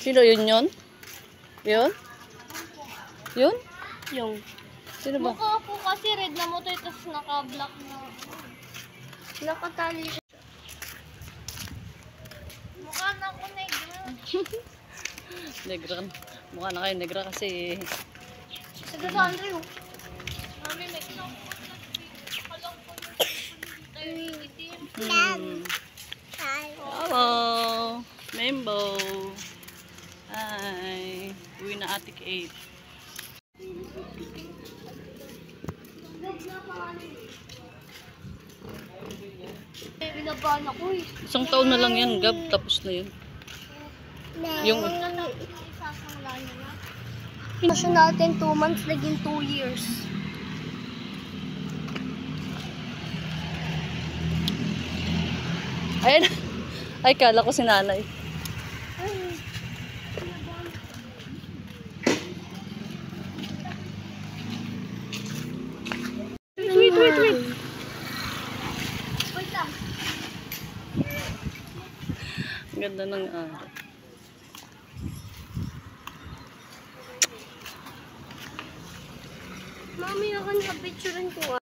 Sino yun yun? Yun? Yun? Yung. Sino ba? Mukha po kasi red na motor tapos naka-black na. Nakatali siya. Mukha na ako negra. Negra. Mukha na kayo negra kasi. Sige sa Andre oh. Mami, may kinakuha na. Kalang ko yung itim. Hello. Membo. Hi. Uwi na Ate Kate. Binabahan ako eh. Isang taon na lang yan, Gab. Tapos na yun. Yung Kasi natin 2 months, naging 2 years. Ayan. Ay, kala ko si nanay. Wait. Wait lang. Ang ganda ng araw. Mami, ako na-picturean ko